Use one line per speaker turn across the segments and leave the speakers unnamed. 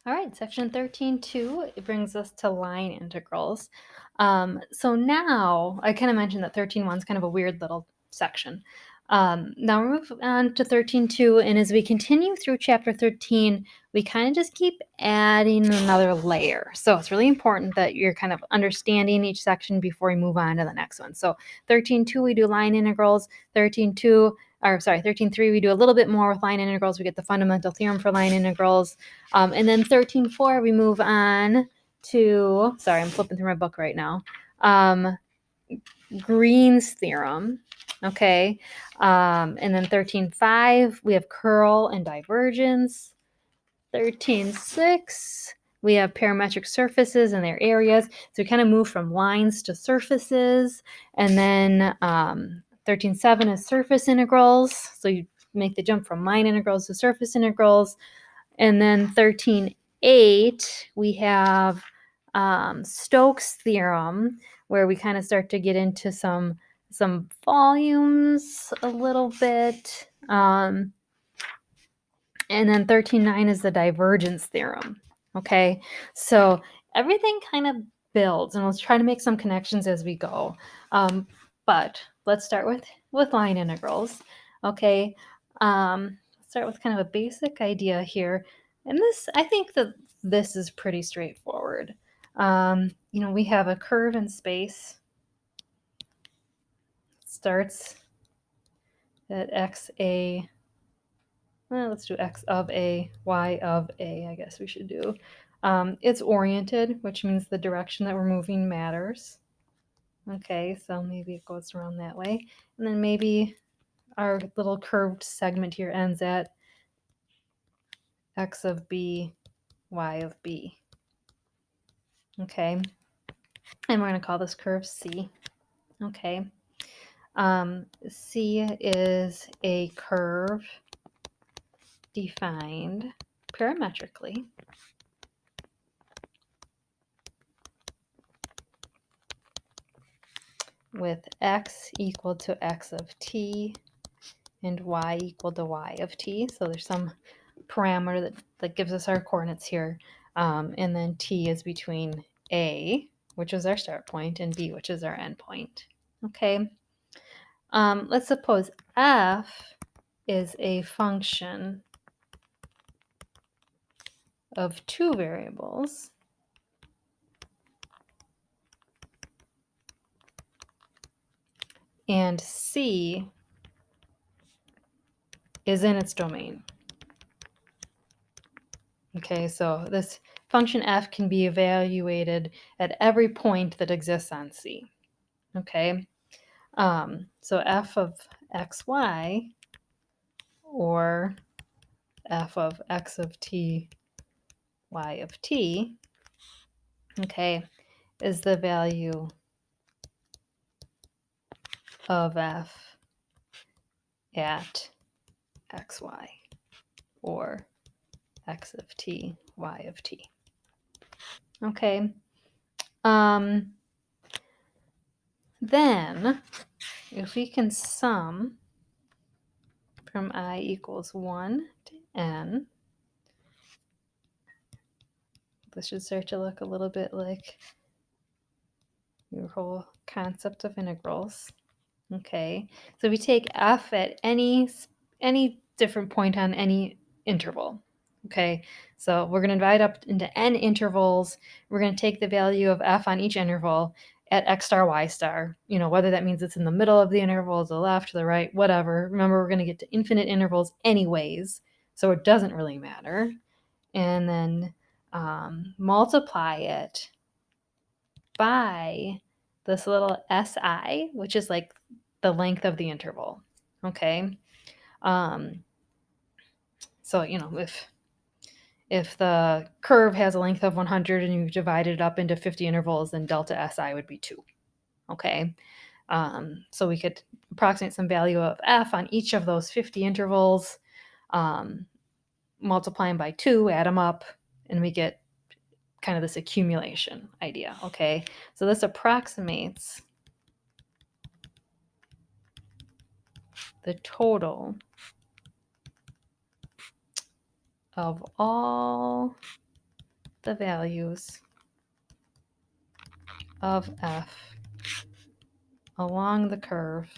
All right, section 13.2, it brings us to line integrals. So now, I kind of mentioned that 13.1 is kind of a weird little section. Now we're moving on to 13.2, and as we continue through chapter 13, we kind of just keep adding another layer. So it's really important that you're kind of understanding each section before we move on to the next one. So 13.2, we do line integrals. 13.3, we do a little bit more with line integrals. We get the fundamental theorem for line integrals. And then 13.4, we move on to, sorry, I'm flipping through my book right now, Green's theorem, okay? And then 13.5, we have curl and divergence. 13.6, we have parametric surfaces and their areas. So we kind of move from lines to surfaces. And then 13.7 is surface integrals. So you make the jump from line integrals to surface integrals. And then 13.8, we have Stokes' theorem, where we kind of start to get into some volumes a little bit. And then 13.9 is the divergence theorem. Okay, so everything kind of builds, and let's try to make some connections as we go. But let's start with line integrals. Okay, start with kind of a basic idea here. And this, I think that this is pretty straightforward. We have a curve in space. It starts at xa. Well, let's do x of a, y of a, I guess we should do. It's oriented, which means the direction that we're moving matters. Okay, so maybe it goes around that way. And then maybe our little curved segment here ends at x of b, y of b. Okay, and we're going to call this curve C. Okay, C is a curve defined parametrically with x equal to x of t and y equal to y of t. So there's some parameter that gives us our coordinates here. And then t is between a, which is our start point, and b, which is our end point. Okay. Let's suppose f is a function of two variables. And c is in its domain. Okay, so this function f can be evaluated at every point that exists on C. Okay, so f of xy, or f of x of t, y of t, okay, is the value of f at xy, or x of t, y of t. Okay, then if we can sum from I equals 1 to n, this should start to look a little bit like your whole concept of integrals. Okay, so we take f at any different point on any interval. Okay, so we're going to divide up into n intervals. We're going to take the value of f on each interval at x star, y star, whether that means it's in the middle of the interval, to the left, to the right, whatever. Remember, we're going to get to infinite intervals anyways, so it doesn't really matter. And then multiply it by this little SI, which is like the length of the interval. Okay. So, if the curve has a length of 100 and you divide it up into 50 intervals, then delta SI would be 2. Okay. So we could approximate some value of f on each of those 50 intervals, multiply them by 2, add them up, and we get kind of this accumulation idea. Okay. So this approximates the total of all the values of f along the curve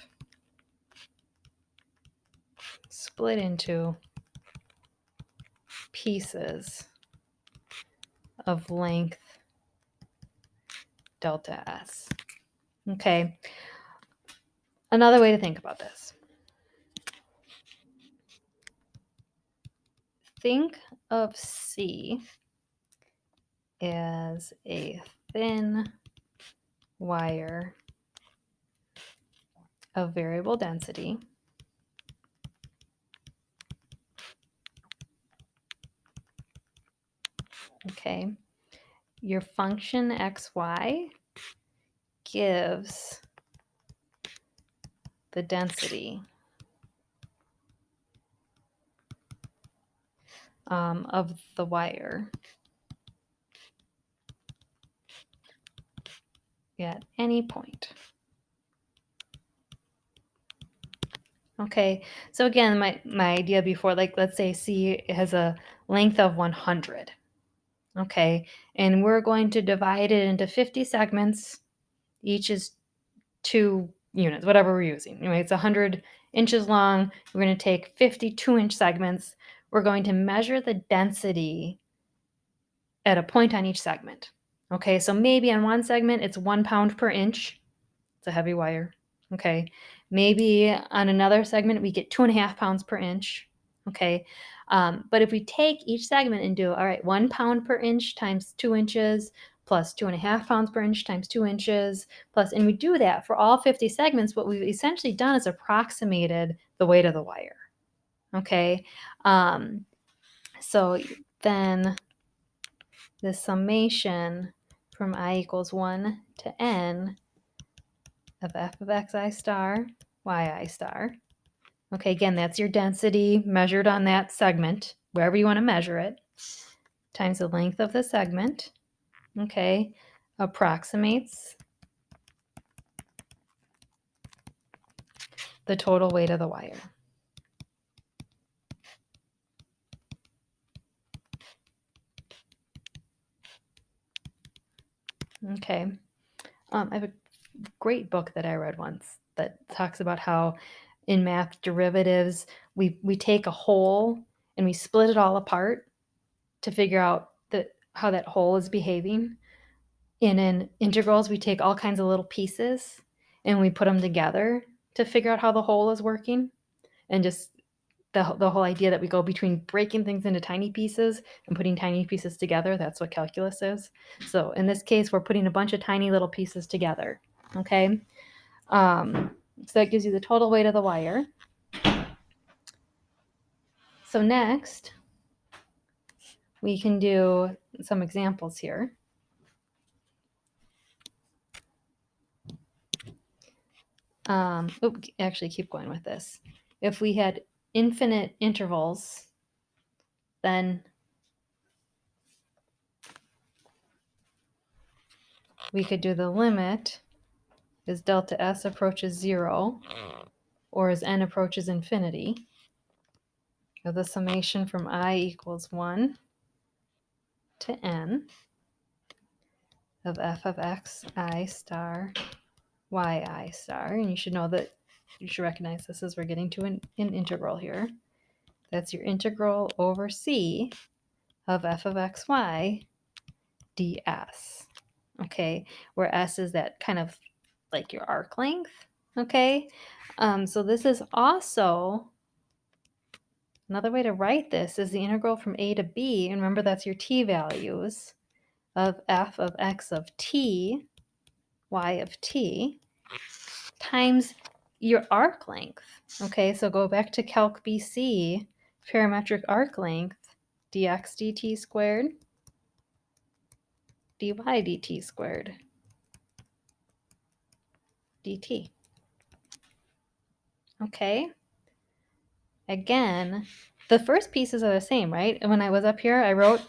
split into pieces of length delta s. Okay, another way to think about this. Think of C as a thin wire of variable density. Okay, your function xy gives the density of the wire at any point. Okay, so again, my idea before, like, let's say C has a length of 100. Okay, and we're going to divide it into 50 segments. Each is 2 units, whatever we're using. Anyway, it's 100 inches long. We're going to take 50 2-inch segments. We're going to measure the density at a point on each segment. Okay, so maybe on one segment it's 1 pound per inch. It's a heavy wire. Okay, maybe on another segment we get 2.5 pounds per inch. Okay, but if we take each segment and do, all right, 1 pound per inch times 2 inches plus 2.5 pounds per inch times 2 inches plus, and we do that for all 50 segments, what we've essentially done is approximated the weight of the wire. Okay, so then the summation from I equals 1 to n of f of xi star yi star. Okay, again, that's your density measured on that segment, wherever you want to measure it, times the length of the segment, okay, approximates the total weight of the wire. Okay, I have a great book that I read once that talks about how in math derivatives, we take a whole and we split it all apart to figure out how that whole is behaving. And in integrals, we take all kinds of little pieces and we put them together to figure out how the whole is working. And just the whole idea that we go between breaking things into tiny pieces and putting tiny pieces together, that's what calculus is. So in this case, we're putting a bunch of tiny little pieces together, okay? So that gives you the total weight of the wire. So next, we can do some examples here. Actually, keep going with this. If we had infinite intervals, then we could do the limit as delta s approaches 0 or as n approaches infinity of the summation from I equals 1 to n of f of x I star yi star. And you should know that you should recognize this as we're getting to an integral here. That's your integral over c of f of xy ds. Okay, where s is that kind of like your arc length. Okay, so this is also another way to write this is the integral from a to b, and remember that's your t values of f of x of t, y of t, times your arc length. Okay, so go back to Calc BC, parametric arc length, dx dt squared, dy dt squared, dt. Okay, again, the first pieces are the same, right? And when I was up here, I wrote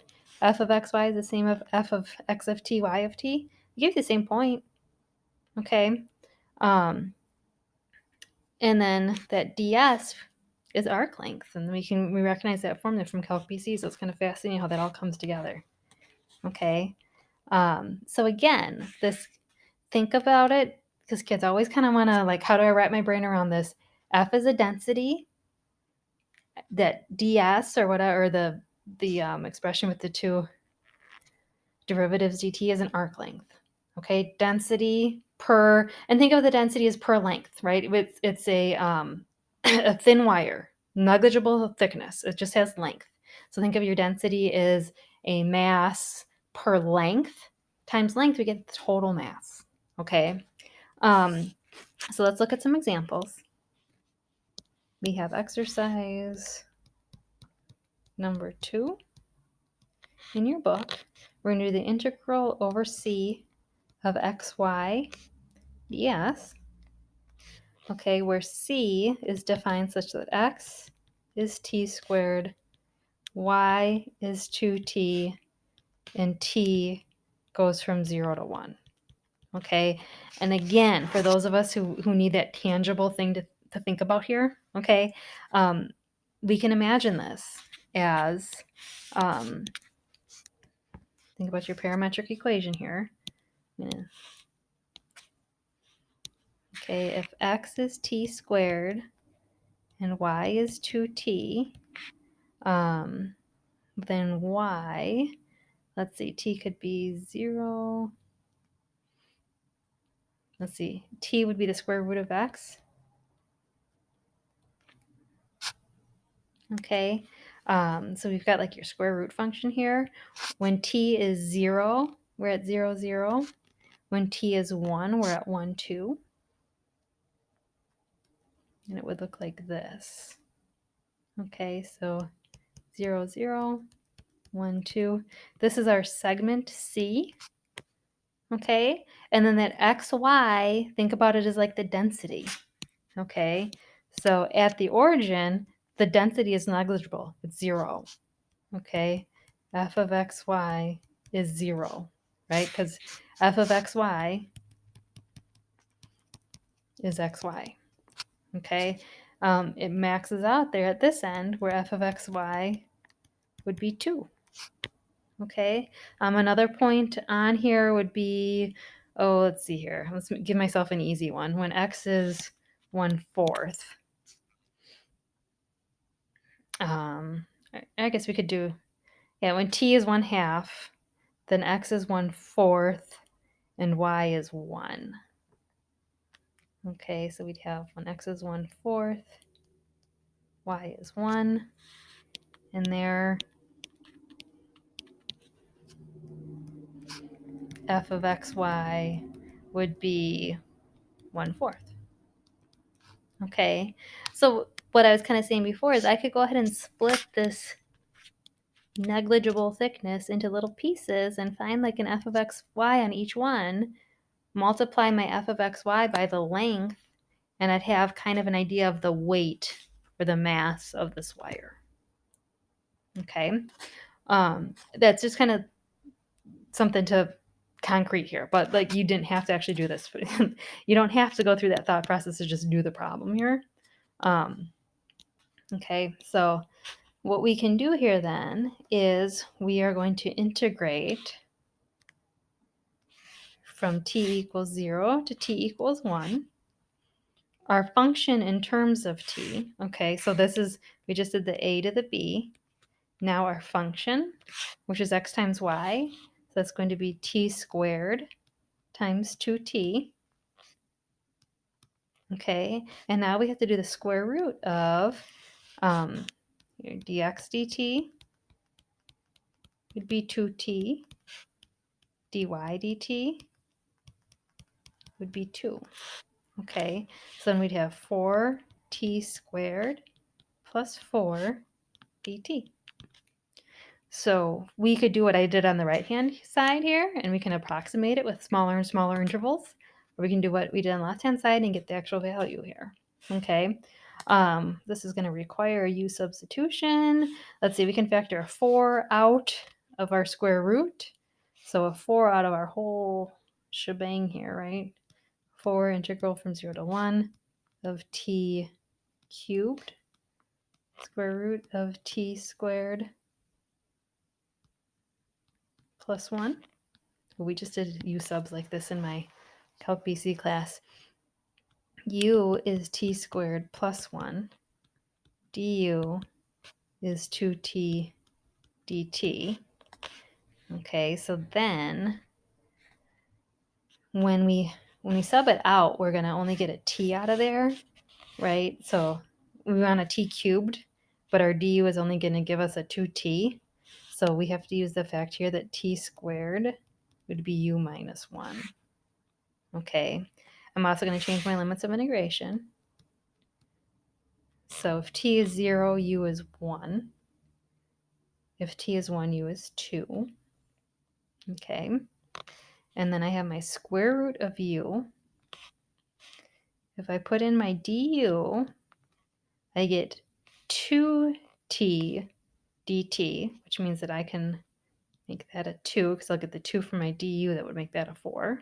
f of xy is the same as f of x of t, y of t. It gives you the same point. Okay, and then that ds is arc length, and we recognize that formula from Calc BC, so it's kind of fascinating how that all comes together. Okay. So again, think about it, because kids always kind of want to, like, how do I wrap my brain around this? F is a density, that ds or whatever, or the expression with the two derivatives dt is an arc length. Okay, density per, and think of the density as per length, right? It's a a thin wire, negligible thickness. It just has length. So think of your density as a mass per length times length. We get the total mass. Okay. So let's look at some examples. We have exercise number 2 in your book. We're going to do the integral over c of xy ds. Okay, where c is defined such that x is t squared, y is 2t, and t goes from 0 to 1. Okay, and again, for those of us who need that tangible thing to think about here, okay, we can imagine this as, think about your parametric equation here. Okay, if x is t squared and y is 2t, then y, let's see, t could be 0. Let's see, t would be the square root of x. Okay, so we've got like your square root function here. When t is 0, we're at 0, 0. When t is 1, we're at 1, 2. And it would look like this. Okay, so 0, 0, 1, 2. This is our segment C. Okay, and then that xy, think about it as like the density. Okay, so at the origin, the density is negligible. It's 0. Okay, f of xy is 0, right? Because f of xy is xy. Okay, it maxes out there at this end where f of xy would be 2. Okay, another point on here would be, oh, let's see here. Let's give myself an easy one. When x is 1/4, I guess we could do, yeah, when t is 1/2, then x is 1/4, and y is 1. Okay, so we'd have when x is 1/4, y is 1, and there f of xy would be 1/4. Okay, so what I was kind of saying before is I could go ahead and split this negligible thickness into little pieces and find like an f of xy on each one, multiply my f of xy by the length, and I'd have kind of an idea of the weight or the mass of this wire. Okay, that's just kind of something to concrete here, but like you didn't have to actually do this. You don't have to go through that thought process to just do the problem here. Okay, so what we can do here then is we are going to integrate from t equals 0 to t equals 1. Our function in terms of t, okay, so this is, we just did the a to the b. Now our function, which is x times y, so that's going to be t squared times 2t. Okay, and now we have to do the square root of dx dt would be 2t, dy dt would be 2. Okay, so then we'd have 4t squared plus 4 dt. So we could do what I did on the right-hand side here, and we can approximate it with smaller and smaller intervals, or we can do what we did on the left-hand side and get the actual value here. Okay, this is going to require a u substitution. Let's see, we can factor a 4 out of our square root. So a 4 out of our whole shebang here, right? 4 integral from 0 to 1 of t cubed, square root of t squared plus 1. We just did u subs like this in my Calc BC class. U is t squared plus 1. Du is 2t dt. Okay, so then when we sub it out, we're going to only get a t out of there, right? So we want a t cubed, but our du is only going to give us a 2t. So we have to use the fact here that t squared would be u minus 1. Okay, I'm also going to change my limits of integration. So if t is 0, u is 1. If t is 1, u is 2. Okay, and then I have my square root of u. If I put in my du, I get 2t dt, which means that I can make that a 2 because I'll get the 2 from my du. That would make that a 4.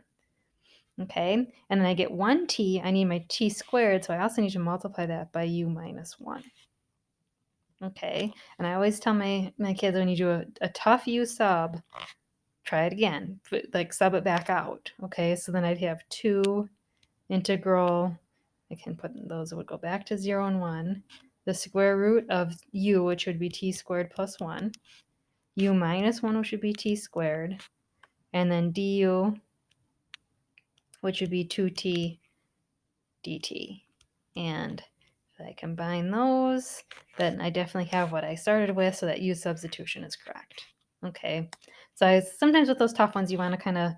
Okay, and then I get 1t. I need my t squared, so I also need to multiply that by u minus 1. Okay, and I always tell my kids when you do a tough u sub, try it again, like sub it back out. Okay, so then I'd have 2 integral, I can put those, would go back to 0 and 1, the square root of u, which would be t squared plus 1, u minus 1, which would be t squared, and then du, which would be 2t dt. And if I combine those, then I definitely have what I started with, so that u substitution is correct. Okay, so sometimes with those tough ones, you want to kind of,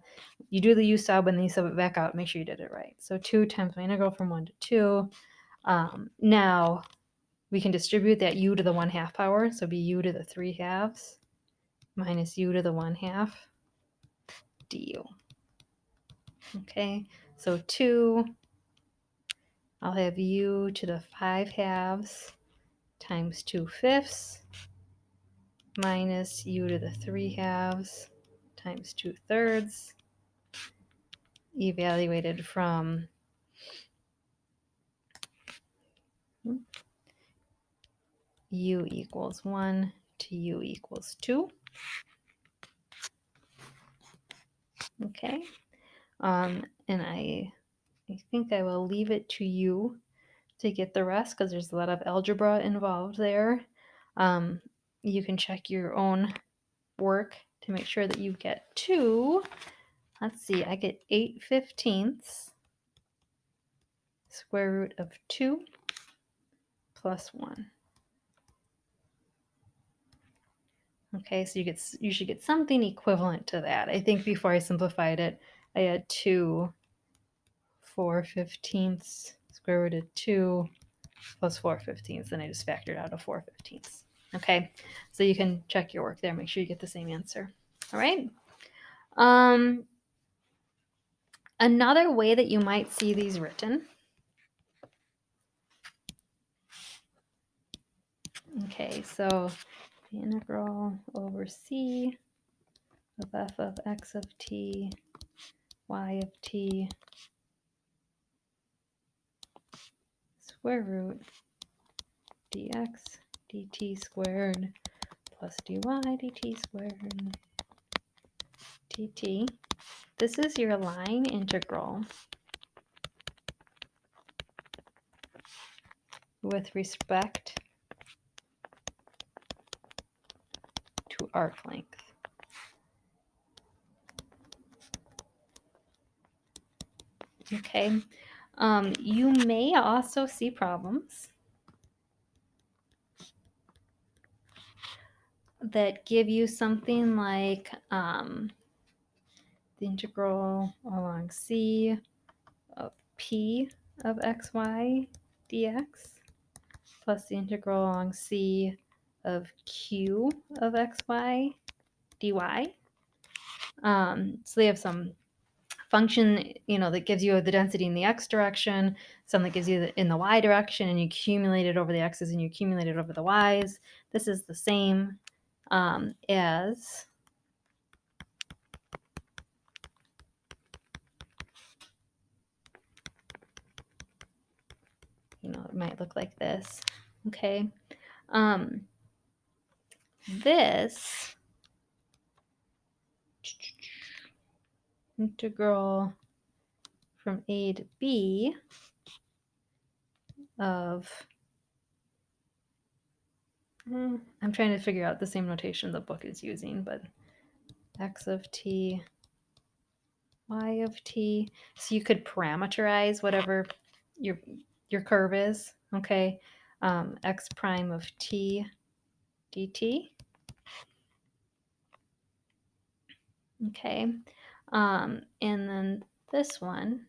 you do the u sub and then you sub it back out, make sure you did it right. So 2 times my integral from 1 to 2. Now we can distribute that u to the 1/2 power, so be u to the 3/2 minus u to the 1/2 du. Okay, so 2, I'll have u to the 5/2 times 2/5 minus u to the 3/2 times 2/3, evaluated from u equals 1 to u equals 2. Okay, and I think I will leave it to you to get the rest because there's a lot of algebra involved there. You can check your own work to make sure that you get 2. Let's see, I get 8/15 square root of 2 plus 1. Okay, so you should get something equivalent to that. I think before I simplified it, I had 2 4/15 square root of 2 plus 4/15, then I just factored out a 4/15. Okay, so you can check your work there, make sure you get the same answer. All right. Another way that you might see these written, okay, so the integral over c of f of x of t, y of t, square root dx dt squared plus dy dt squared dt. This is your line integral with respect to arc length. Okay, you may also see problems that give you something like the integral along c of p of xy dx plus the integral along c of q of xy dy. So they have some function, that gives you the density in the x direction, some that gives you in the y direction, and you accumulate it over the x's and you accumulate it over the y's. This is the same as it might look like this. Okay, this integral from a to b of, I'm trying to figure out the same notation the book is using, but x of t, y of t. So you could parameterize whatever your curve is, okay? X prime of t dt. Okay, and then this one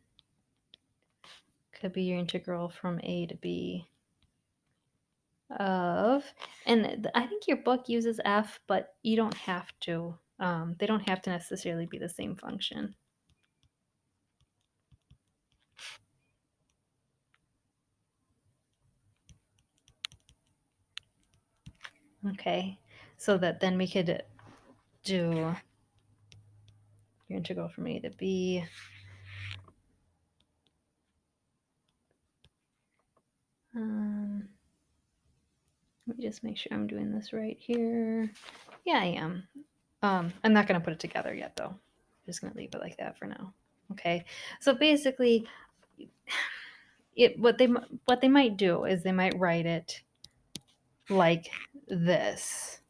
could be your integral from a to b of, and I think your book uses f, but you don't have to. They don't have to necessarily be the same function. Okay, so that then we could do your integral from a to b. Let me just make sure I'm doing this right here. Yeah, I am. I'm not going to put it together yet, though. I'm just going to leave it like that for now. Okay, so basically, what they might do is they might write it like this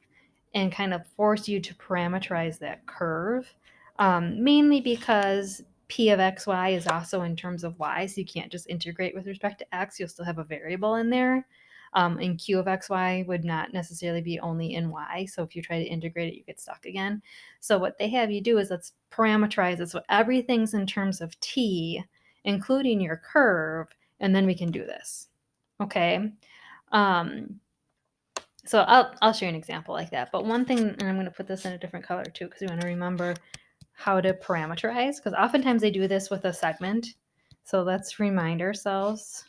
and kind of force you to parameterize that curve, mainly because p of xy is also in terms of y, so you can't just integrate with respect to x. You'll still have a variable in there. And q of xy would not necessarily be only in y, so if you try to integrate it, you get stuck again. So what they have you do is let's parameterize it so everything's in terms of t, including your curve, and then we can do this. Okay. So I'll show you an example like that. But one thing, and I'm going to put this in a different color too, because we want to remember how to parameterize, because oftentimes they do this with a segment. So let's remind ourselves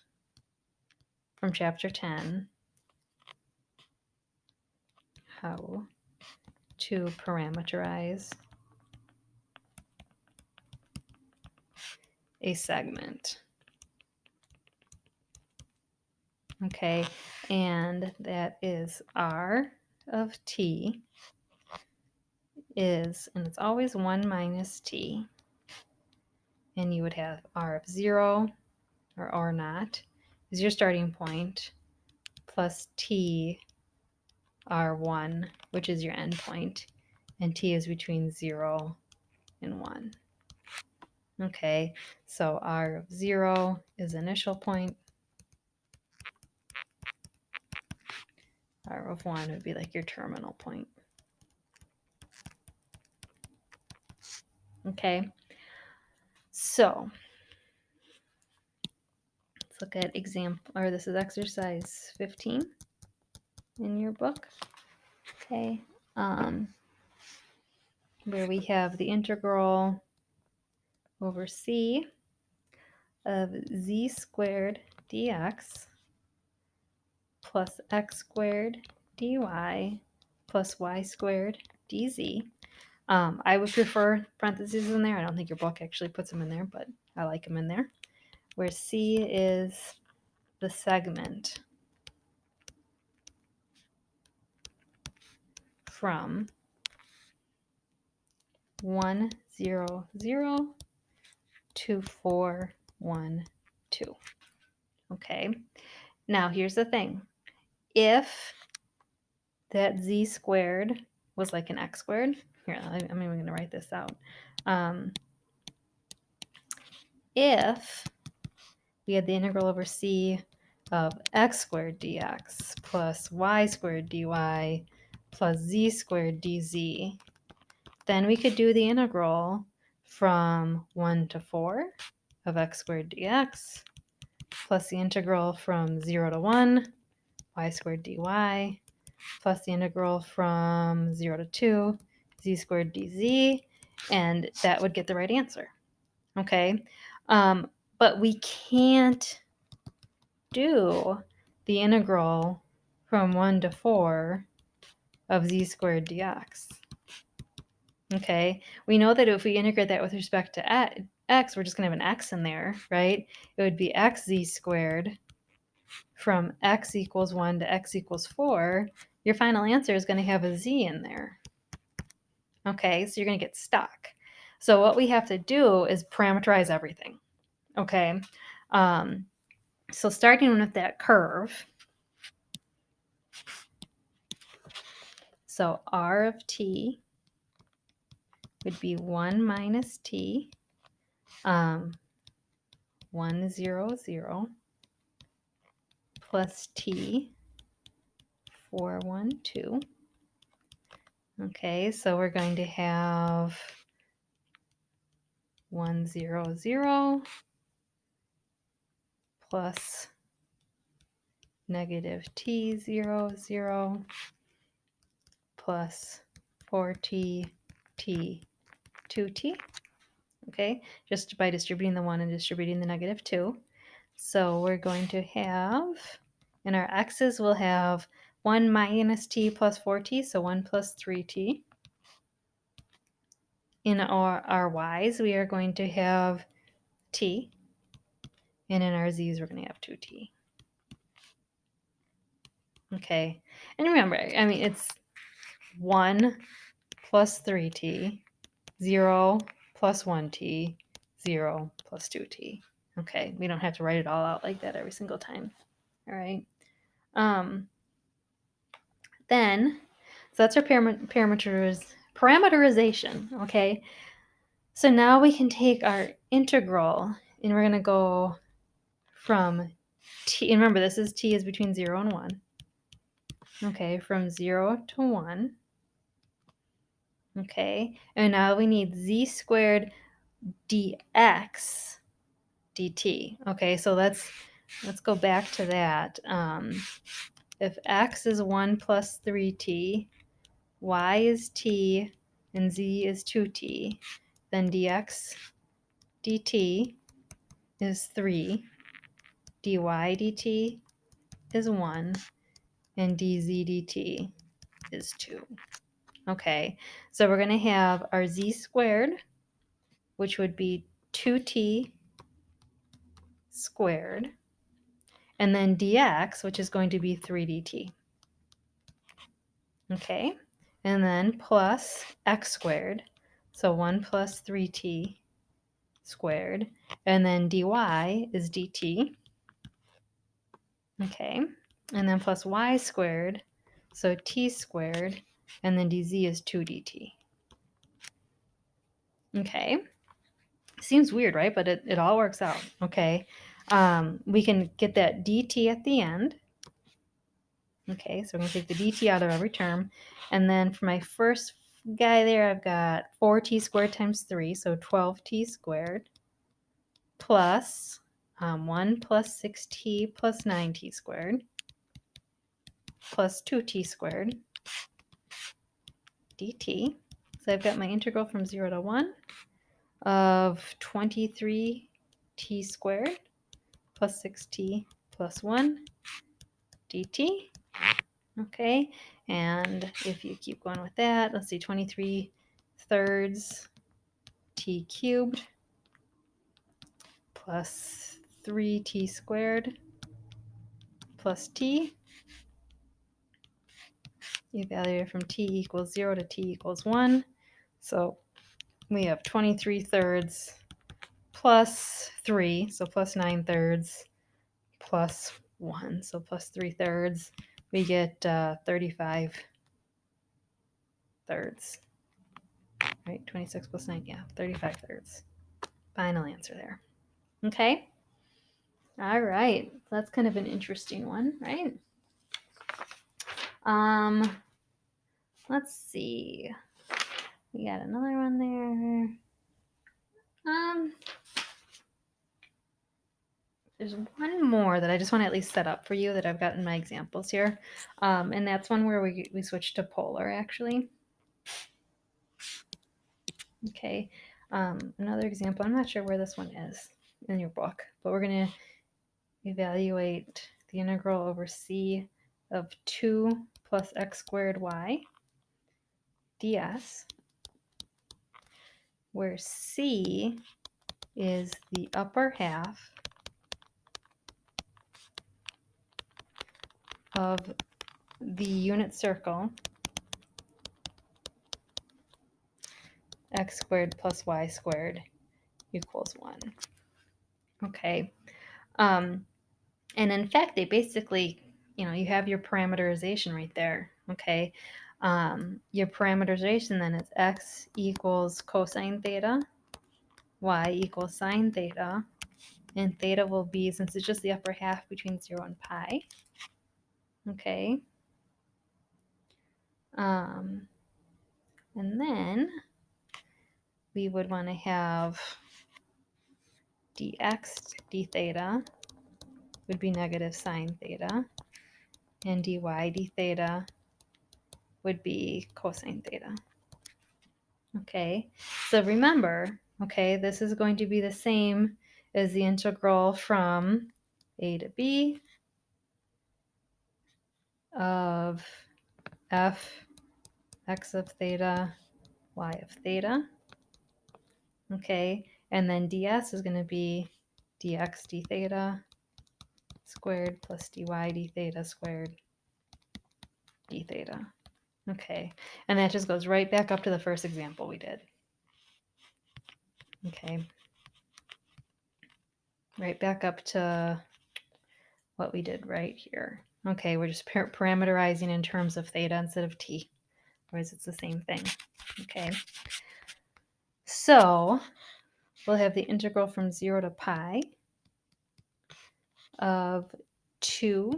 from chapter 10 how to parameterize a segment. Okay, and that is r of t is, and it's always 1 minus t, and you would have r of 0 or r naught is your starting point, plus t r1, which is your end point, and t is between 0 and 1. Okay, so r of 0 is initial point. R of 1 would be like your terminal point. Okay, so let's look at example, or this is exercise 15 in your book. Okay, where we have the integral over c of z squared dx plus x squared dy plus y squared dz. I would prefer parentheses in there. I don't think your book actually puts them in there, but I like them in there. Where c is the segment from 1, 0, 0 to 4, 1, 2. Okay, now here's the thing. If that z squared was like an x squared, here, I'm even going to write this out. If we had the integral over c of x squared dx plus y squared dy plus z squared dz, then we could do the integral from 1 to 4 of x squared dx plus the integral from 0 to 1 y squared dy plus the integral from 0 to 2 z squared dz, and that would get the right answer. Okay, but we can't do the integral from 1 to 4 of z squared dx. Okay, we know that if we integrate that with respect to x, we're just going to have an x in there, right? It would be xz squared from x equals 1 to x equals 4. Your final answer is going to have a z in there. Okay, so you're going to get stuck. So what we have to do is parameterize everything, okay? So starting with that curve, so r of t would be 1 minus t, 1, 0, 0, plus t, 4, 1, 2. Okay, so we're going to have 1, 0, 0 plus negative t, 0, 0 plus 4t, t, 2t. Okay, just by distributing the 1 and distributing the negative 2. So we're going to have, in our x's, we'll have 1 minus t plus 4t, so 1 plus 3t. In our y's, we are going to have t, and in our z's, we're going to have 2t. Okay, and remember, I mean, it's 1 plus 3t, 0 plus 1t, 0 plus 2t. Okay, we don't have to write it all out like that every single time. All right. Then, so that's our parameterization, okay? So now we can take our integral, and we're going to go from t, and remember this is t is between 0 and 1. Okay, from 0 to 1. Okay, and now we need z squared dx dt. Okay, so let's go back to that. If x is 1 plus 3t, y is t, and z is 2t, then dx dt is 3, dy dt is 1, and dz dt is 2. Okay, so we're going to have our z squared, which would be 2t squared, and then dx, which is going to be 3 dt. Okay, and then plus x squared, so 1 plus 3t squared, and then dy is dt. Okay, and then plus y squared, so t squared, and then dz is 2 dt. Okay, seems weird, right? But it all works out. Okay, we can get that dt at the end. Okay, so we're going to take the dt out of every term. And then for my first guy there, I've got 4t squared times 3, so 12t squared, plus 1 plus 6t plus 9t squared, plus 2t squared dt. So I've got my integral from 0 to 1 of 23t squared plus 6t plus 1 dt. Okay, and if you keep going with that, let's see, 23 thirds t cubed plus 3t squared plus t. You evaluate from t equals 0 to t equals 1. So we have 23 thirds plus 3, so plus 9 thirds plus 1, so plus 3 thirds. We get 35 thirds. Right, 26 plus 9, yeah, 35 thirds. Final answer there. Okay. All right. That's kind of an interesting one, right? Let's see. We got another one there. There's one more that I just want to at least set up for you that I've got in my examples here. And that's one where we switch to polar, actually. Okay. Another example, I'm not sure where this one is in your book, but we're going to evaluate the integral over c of 2 plus x squared y ds, where c is the upper half of the unit circle x squared plus y squared equals 1. Okay. And in fact, they basically, you have your parameterization right there. Okay. Your parameterization then is x equals cosine theta, y equals sine theta, and theta will be, since it's just the upper half between 0 and pi. Okay. And then we would want to have dx d theta would be negative sine theta, and dy d theta would be cosine theta. Okay, so remember, okay, this is going to be the same as the integral from a to b of f x of theta y of theta. Okay, and then ds is going to be dx d theta squared plus dy d theta squared d theta. Okay, and that just goes right back up to the first example we did. Okay, right back up to what we did right here. Okay, we're just parameterizing in terms of theta instead of t, whereas it's the same thing. Okay, so we'll have the integral from 0 to pi of 2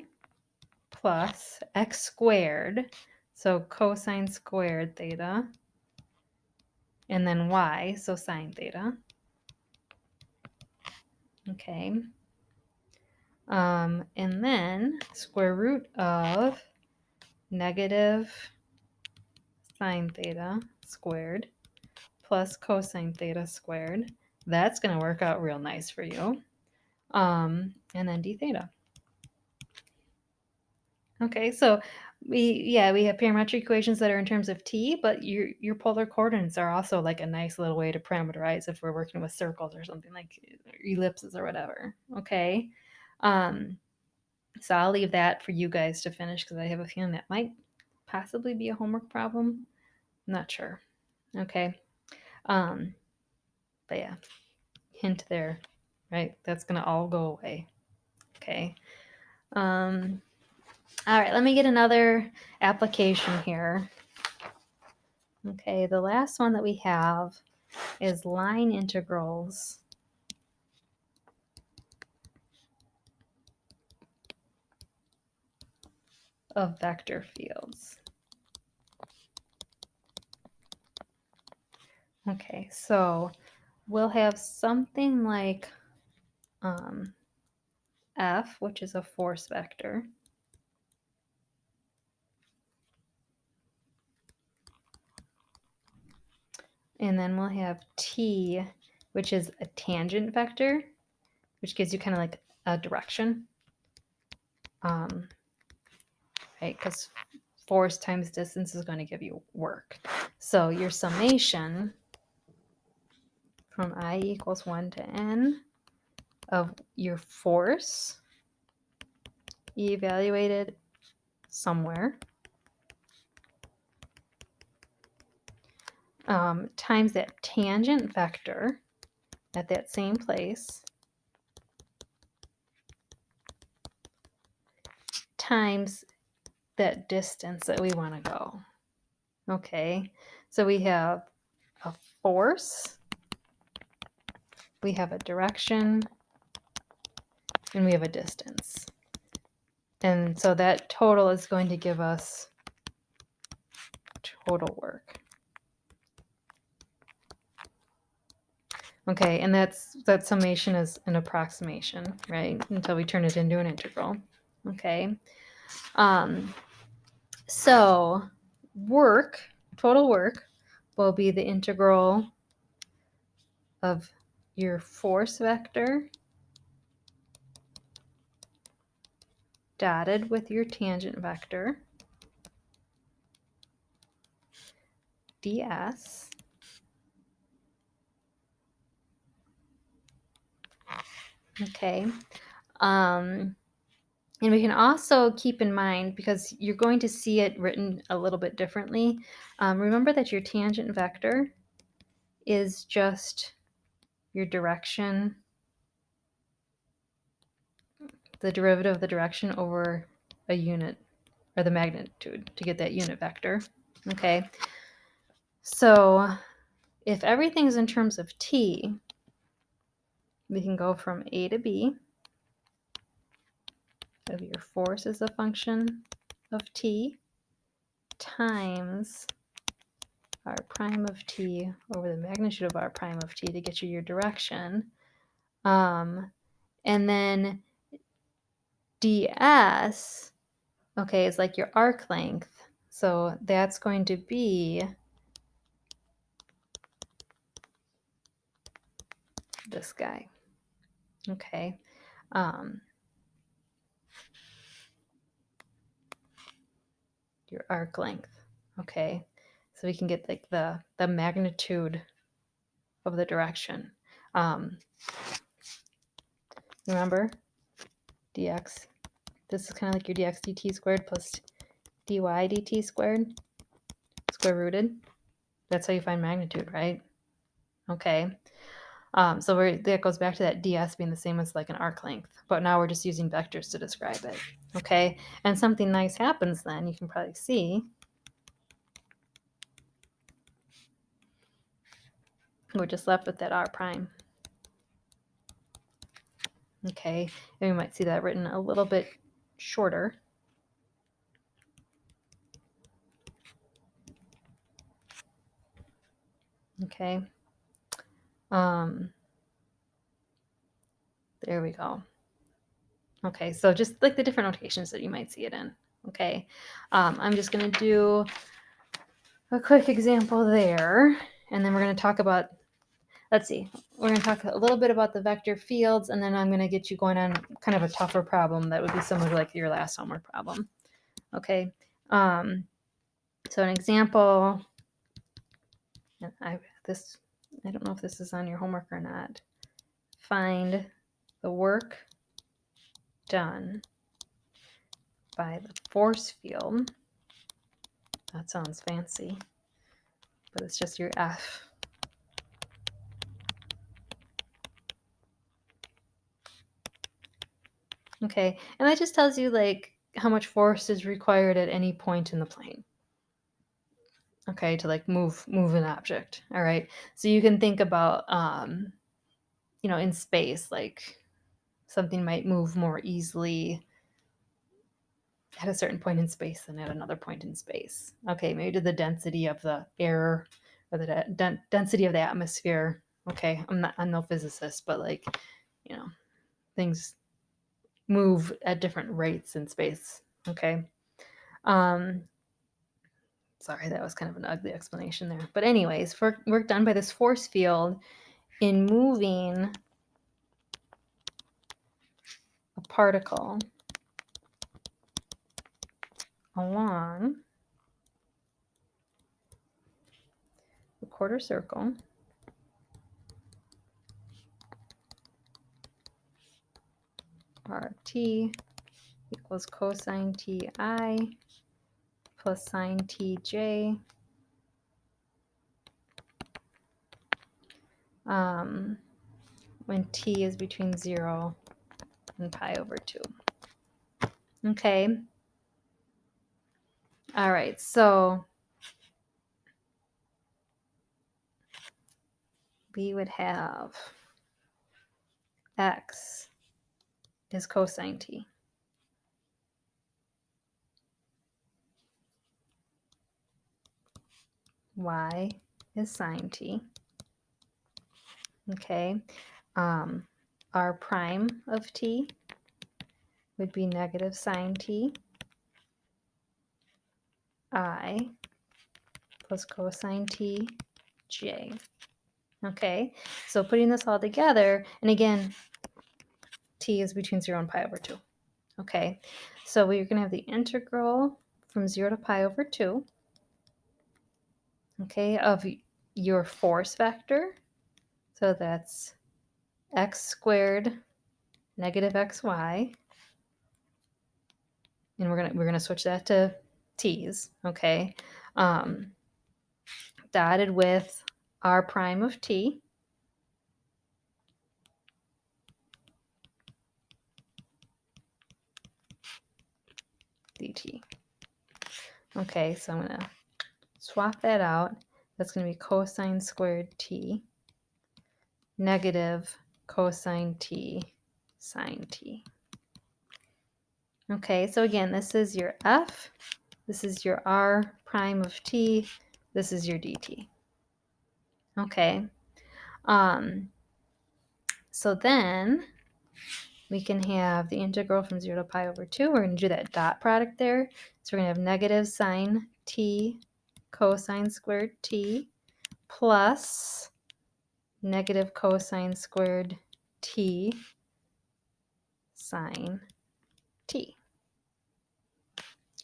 plus x squared, so cosine squared theta, and then y, so sine theta. Okay. And then square root of negative sine theta squared plus cosine theta squared. That's going to work out real nice for you. And then d theta. Okay, so we have parametric equations that are in terms of t, but your polar coordinates are also like a nice little way to parameterize if we're working with circles or something like ellipses or whatever. Okay. So I'll leave that for you guys to finish because I have a feeling that might possibly be a homework problem. I'm not sure. Okay. But yeah, hint there, right? That's going to all go away. Okay. All right, let me get another application here. Okay, the last one that we have is line integrals of vector fields. Okay, so we'll have something like F, which is a force vector. And then we'll have T, which is a tangent vector, which gives you kind of like a direction. Right, because force times distance is going to give you work. So your summation from I equals 1 to n of your force evaluated somewhere times that tangent vector at that same place times that distance that we want to go. Okay, so we have a force, we have a direction, and we have a distance. And so that total is going to give us total work. Okay, and that summation is an approximation, right? Until we turn it into an integral. Okay. So total work will be the integral of your force vector dotted with your tangent vector ds okay. And we can also keep in mind, because you're going to see it written a little bit differently, remember that your tangent vector is just your direction, the derivative of the direction over a unit, or the magnitude, to get that unit vector. Okay, so if everything's in terms of t, we can go from A to B. So your force is a function of t times r prime of t over the magnitude of r prime of t to get you your direction. And then ds, okay, is like your arc length. So that's going to be this guy. Okay. Your arc length. Okay. So we can get like the magnitude of the direction. Remember, dx, this is kind of like your dx dt squared plus dy dt squared, square rooted. That's how you find magnitude, right? Okay. So that goes back to that ds being the same as like an arc length, but now we're just using vectors to describe it. Okay. And something nice happens then, you can probably see. We're just left with that r prime. Okay, and we might see that written a little bit shorter. Okay, there we go. Okay, so just like the different notations that you might see it in. Okay, I'm just going to do a quick example there, and then we're going to talk about, let's see, we're going to talk a little bit about the vector fields, and then I'm going to get you going on kind of a tougher problem that would be similar to like your last homework problem. Okay, so an example, and I don't know if this is on your homework or not. Find the work done by the force field. That sounds fancy, but it's just your F. Okay, and that just tells you like how much force is required at any point in the plane. Okay, to like move an object. All right, so you can think about in space, like something might move more easily at a certain point in space than at another point in space. Okay, maybe to the density of the air or the density of the atmosphere. Okay, I'm no physicist, but like, things move at different rates in space. Okay. Sorry, that was kind of an ugly explanation there. But anyways, for work done by this force field in moving a particle along the quarter circle RT equals cosine Ti plus sine Tj when t is between 0 and pi over 2. Okay. All right, so we would have x is cosine t. Y is sine t. Okay. R prime of t would be negative sine t. I plus cosine t j. Okay, so putting this all together, and again, t is between 0 and pi over 2. Okay, so we're going to have the integral from 0 to pi over 2, okay, of your force vector. So that's x squared negative xy. And we're gonna switch that to t's, okay, dotted with r prime of t dt. Okay, so I'm going to swap that out. That's going to be cosine squared t negative cosine t sine t. Okay, so again, this is your f, this is your r prime of t, this is your dt. Okay, so then we can have the integral from 0 to pi over 2. We're going to do that dot product there. So we're going to have negative sine t cosine squared t plus negative cosine squared t sine t.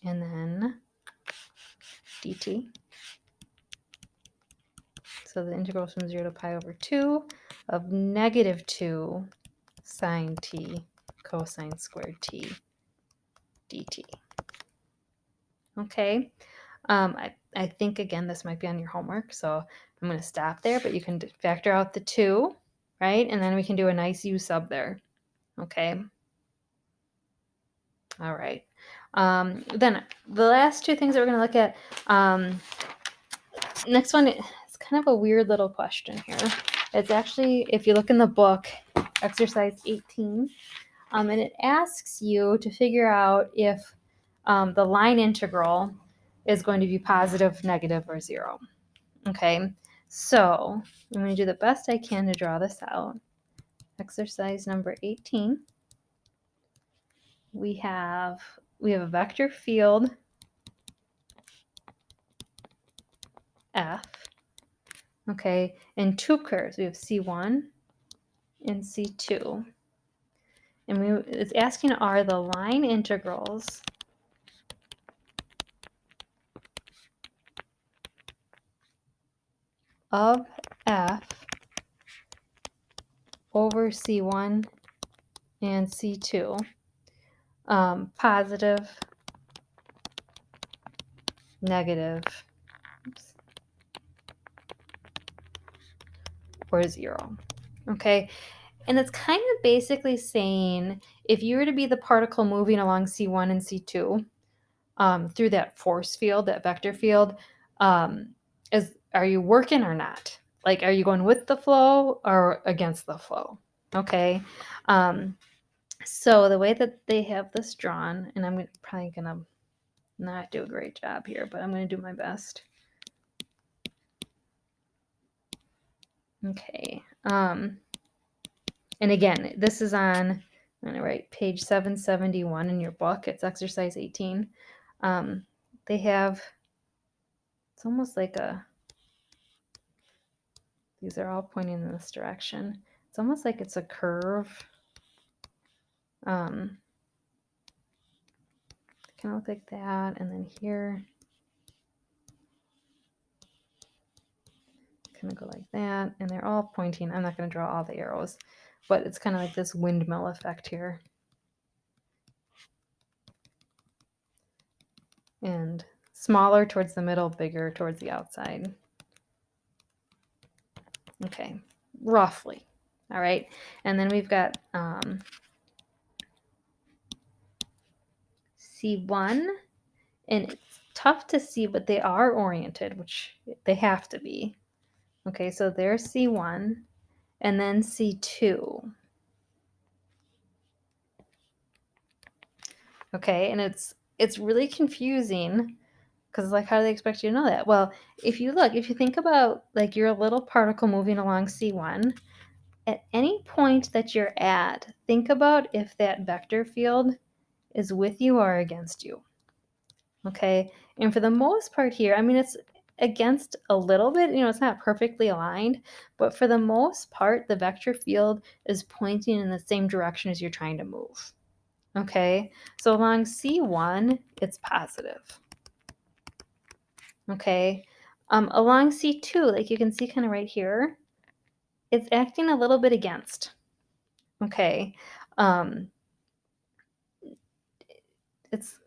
And then dt. So the integral from 0 to pi over 2 of negative 2 sine t cosine squared t dt. Okay. I think, again, this might be on your homework, so I'm going to stop there, but you can factor out the 2, right? And then we can do a nice U sub there. Okay. All right. Then the last two things that we're going to look at, next one is kind of a weird little question here. It's actually, if you look in the book, exercise 18, and it asks you to figure out if the line integral is going to be positive, negative, or 0. Okay, so I'm going to do the best I can to draw this out. Exercise number 18. We have a vector field F, okay, and two curves. We have C1 and C2. And it's asking, are the line integrals of F over C1 and C2 positive, negative, or 0. Okay, and it's kind of basically saying if you were to be the particle moving along C1 and C2 through that force field, that vector field, are you working or not? Like, are you going with the flow or against the flow? Okay. So the way that they have this drawn, and I'm probably going to not do a great job here, but I'm going to do my best. Okay. And again, this is on, I'm going to write page 771 in your book. It's exercise 18. They have, it's almost like these are all pointing in this direction. It's almost like it's a curve. Kind of look like that, and then here, kind of go like that, and they're all pointing. I'm not going to draw all the arrows, but it's kind of like this windmill effect here. And smaller towards the middle, bigger towards the outside. Okay, roughly. All right, and then we've got C1, and it's tough to see, but they are oriented, which they have to be. Okay, so there's C1, and then C2. Okay, and it's really confusing because, like, how do they expect you to know that? Well, if you think about, like, you're a little particle moving along C1, at any point that you're at, think about if that vector field is with you or against you. Okay, and for the most part here, I mean, it's against a little bit, it's not perfectly aligned, but for the most part, the vector field is pointing in the same direction as you're trying to move. Okay, so along C1, it's positive. Okay, along C2, like you can see kind of right here, it's acting a little bit against. Okay, it's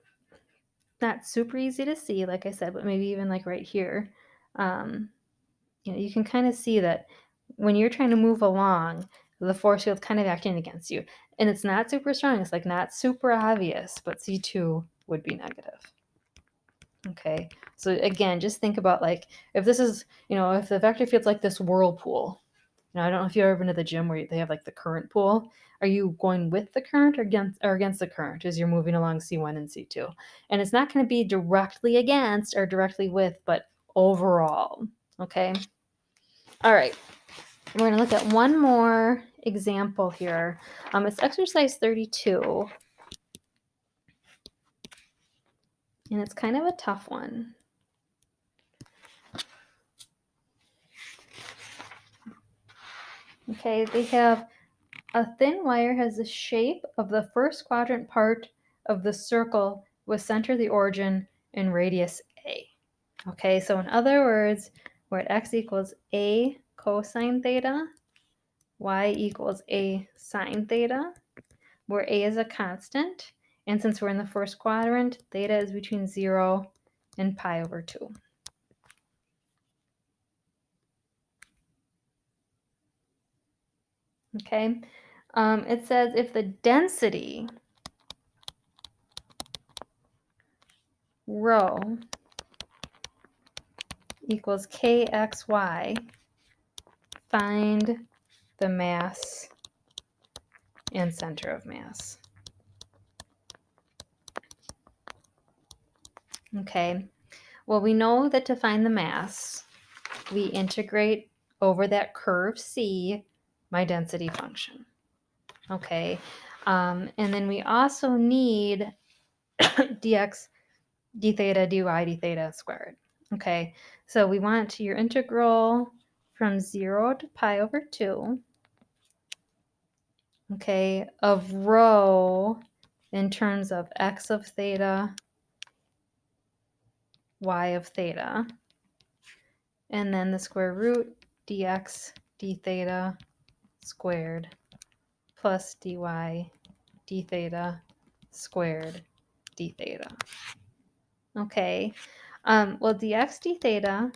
not super easy to see, like I said, but maybe even like right here, you can kind of see that when you're trying to move along, the force field's kind of acting against you. And it's not super strong. It's like not super obvious, but C2 would be negative. Okay, so again, just think about like if this is, if the vector field's like this whirlpool. I don't know if you've ever been to the gym where they have like the current pool. Are you going with the current or against the current as you're moving along C1 and C2? And it's not going to be directly against or directly with, but overall. Okay. All right. We're going to look at one more example here. It's exercise 32. And it's kind of a tough one. Okay, they have a thin wire has the shape of the first quadrant part of the circle with center of the origin and radius A. Okay, so in other words, we're at x equals A cosine theta, y equals A sine theta, where A is a constant, and since we're in the first quadrant, theta is between 0 and pi over 2. Okay, it says if the density rho equals kxy, find the mass and center of mass. Okay, well, we know that to find the mass, we integrate over that curve C, my density function. Okay, and then we also need dx, d theta, dy, d theta squared. Okay, so we want your integral from 0 to pi over 2, okay, of rho in terms of x of theta, y of theta, and then the square root dx d theta squared plus dy d theta squared d theta. Okay, well, dx d theta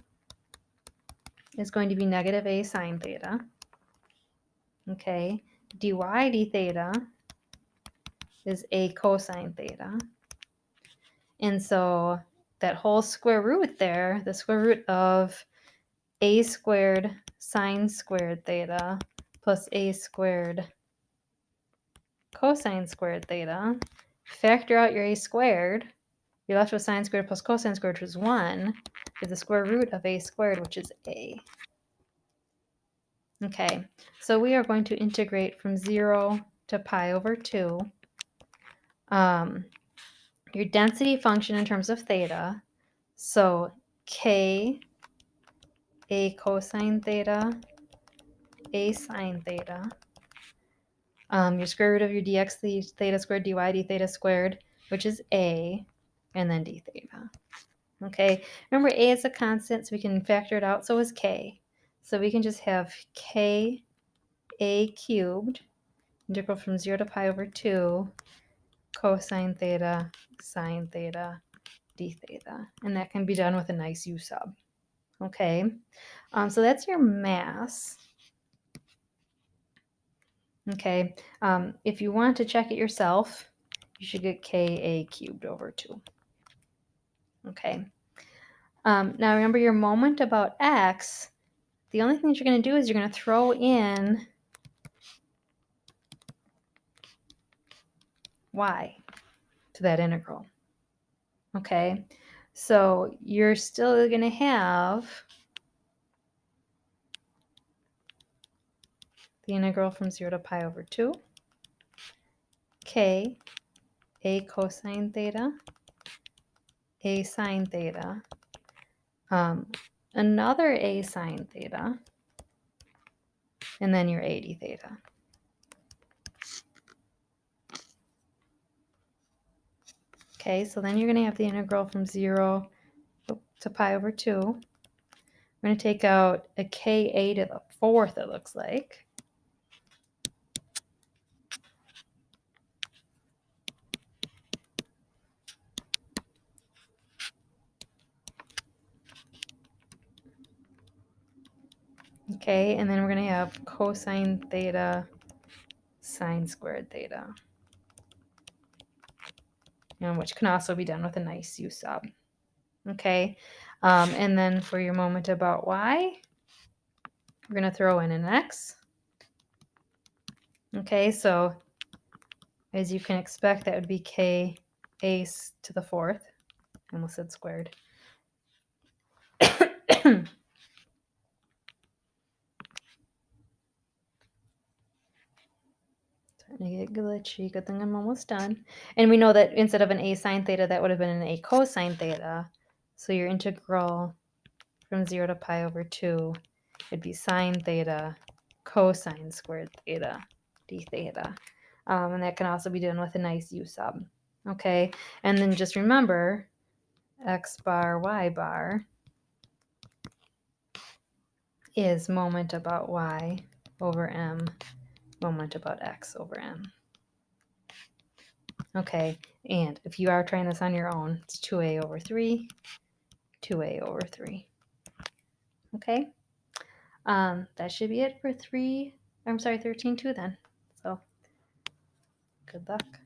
is going to be negative a sine theta. Okay, dy d theta is a cosine theta. And so that whole square root there, the square root of a squared sine squared theta plus a squared cosine squared theta, factor out your a squared, you're left with sine squared plus cosine squared, which is 1, is the square root of a squared, which is a. Okay, so we are going to integrate from 0 to pi over 2. Your density function in terms of theta, so k a cosine theta, a sine theta. Your square root of your dx theta squared, dy d theta squared, which is a, and then d theta. Okay, remember a is a constant, so we can factor it out, so is k. So we can just have k a cubed, integral from 0 to pi over 2, cosine theta, sine theta, d theta. And that can be done with a nice u sub. Okay, so that's your mass. Okay, if you want to check it yourself, you should get ka cubed over 2. Okay, now remember your moment about x, the only thing that you're going to do is you're going to throw in y to that integral. Okay, so you're still going to have the integral from 0 to pi over 2, k a cosine theta, a sine theta, another a sine theta, and then your a d theta. Okay, so then you're going to have the integral from 0 to pi over 2. We're going to take out a ka to the 4th, it looks like. Okay, and then we're going to have cosine theta sine squared theta, which can also be done with a nice u sub. Okay, and then for your moment about y, we're going to throw in an x. Okay, so as you can expect, that would be k a to the fourth. I almost said squared. Starting to get glitchy. Good thing I'm almost done. And we know that instead of an a sine theta, that would have been an a cosine theta. So your integral from 0 to pi over 2 would be sine theta cosine squared theta d theta. And that can also be done with a nice u sub. Okay, and then just remember x bar y bar is moment about y over m moment about x over m. Okay, and if you are trying this on your own, it's 2a over 3, 2a over 3. Okay, that should be it for 13.2 then. So good luck.